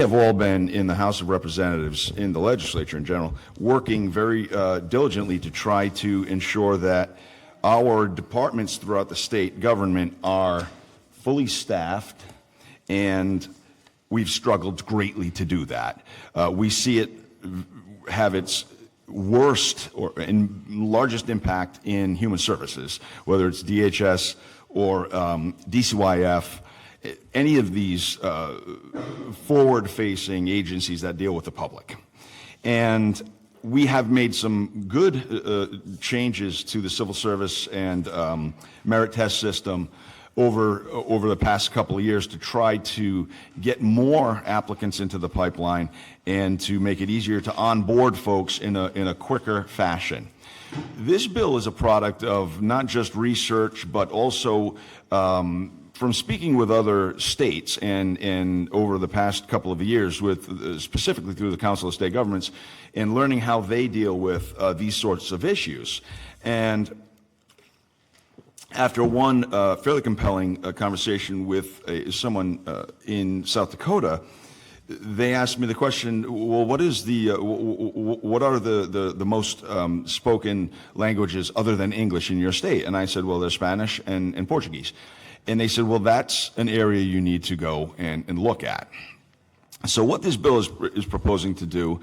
have all been in the House of Representatives, in the legislature in general, working very diligently to try to ensure that our departments throughout the state government are fully staffed, and we've struggled greatly to do that. We see it have its worst and largest impact in human services, whether it's DHS or DCYF, any of these forward-facing agencies that deal with the public. And we have made some good changes to the civil service and merit test system over the past couple of years to try to get more applicants into the pipeline and to make it easier to onboard folks in a quicker fashion. This bill is a product of not just research, but also from speaking with other states and over the past couple of years with specifically through the Council of State Governments and learning how they deal with these sorts of issues. And after one fairly compelling conversation with someone in South Dakota, they asked me the question, well, what are the most spoken languages other than English in your state? And I said, well, there's Spanish and Portuguese. And they said, well, that's an area you need to go and look at. So what this bill is proposing to do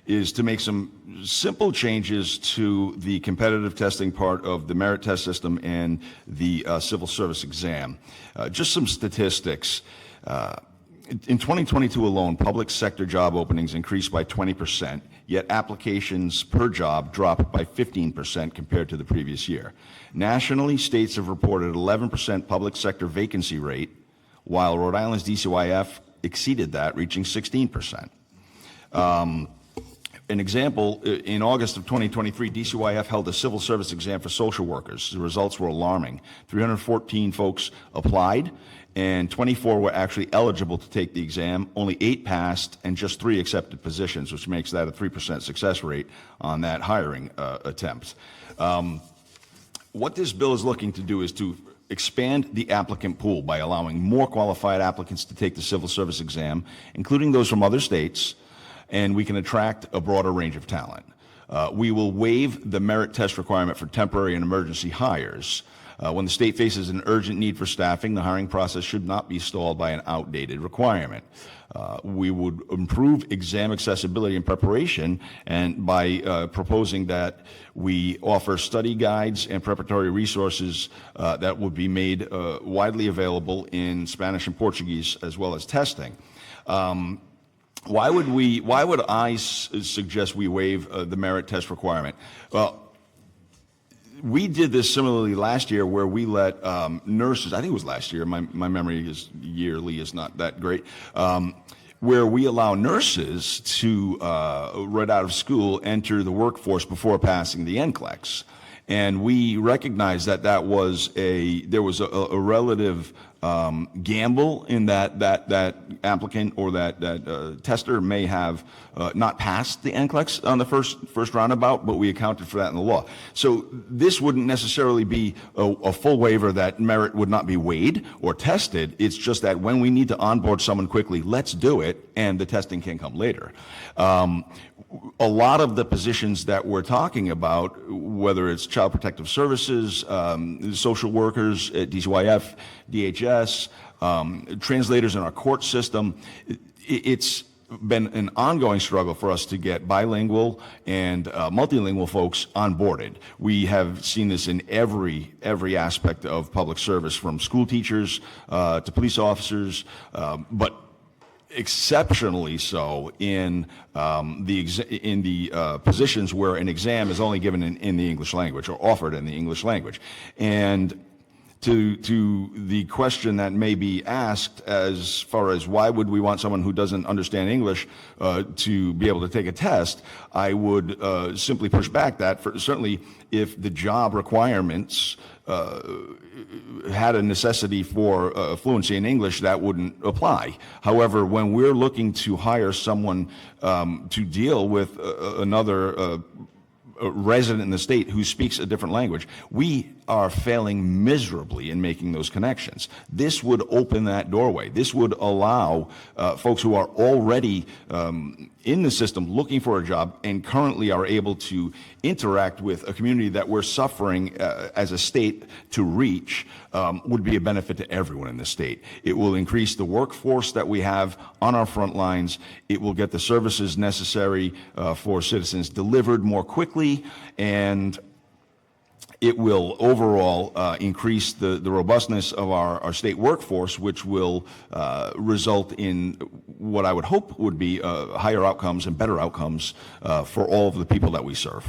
is to make some simple changes to the competitive testing part of the merit test system and the civil service exam. Just some statistics. In 2022 alone, public sector job openings increased by 20%, yet applications per job dropped by 15% compared to the previous year. Nationally, states have reported 11% public sector vacancy rate, while Rhode Island's DCYF exceeded that, reaching 16%. An example, in August of 2023, DCYF held a civil service exam for social workers. The results were alarming. 314 folks applied, and 24 were actually eligible to take the exam. Only 8 passed, and just 3 accepted positions, which makes that a 3% success rate on that hiring attempt. What this bill is looking to do is to expand the applicant pool by allowing more qualified applicants to take the civil service exam, including those from other states, and we can attract a broader range of talent. We will waive the merit test requirement for temporary and emergency hires. When the state faces an urgent need for staffing, the hiring process should not be stalled by an outdated requirement. We would improve exam accessibility and preparation and by proposing that we offer study guides and preparatory resources that would be made widely available in Spanish and Portuguese, as well as testing. Why would I suggest we waive the merit test requirement? Well, we did this similarly last year where we let nurses, I think it was last year, my memory is yearly is not that great, where we allow nurses to, right out of school, enter the workforce before passing the NCLEX. And we recognized that there was a relative gamble in that applicant or that tester may have not passed the NCLEX on the first roundabout, but we accounted for that in the law. So this wouldn't necessarily be a full waiver that merit would not be weighed or tested. It's just that when we need to onboard someone quickly, let's do it, and the testing can come later. A lot of the positions that we're talking about, whether it's Child Protective Services, social workers at DCYF, DHS, translators in our court system, it's been an ongoing struggle for us to get bilingual and multilingual folks onboarded. We have seen this in every aspect of public service, from school teachers to police officers, but exceptionally so in the positions where an exam is only given in the English language or offered in the English language. And to the question that may be asked as far as why would we want someone who doesn't understand English to be able to take a test, I would simply push back that certainly if the job requirements had a necessity for fluency in English, that wouldn't apply. However, when we're looking to hire someone to deal with another resident in the state who speaks a different language, we are failing miserably in making those connections. This would open that doorway. This would allow folks who are already in the system looking for a job and currently are able to interact with a community that we're suffering as a state to reach, would be a benefit to everyone in the state. It will increase the workforce that we have on our front lines. It will get the services necessary for citizens delivered more quickly, and it will overall increase the robustness of our state workforce, which will result in what I would hope would be higher outcomes and better outcomes for all of the people that we serve.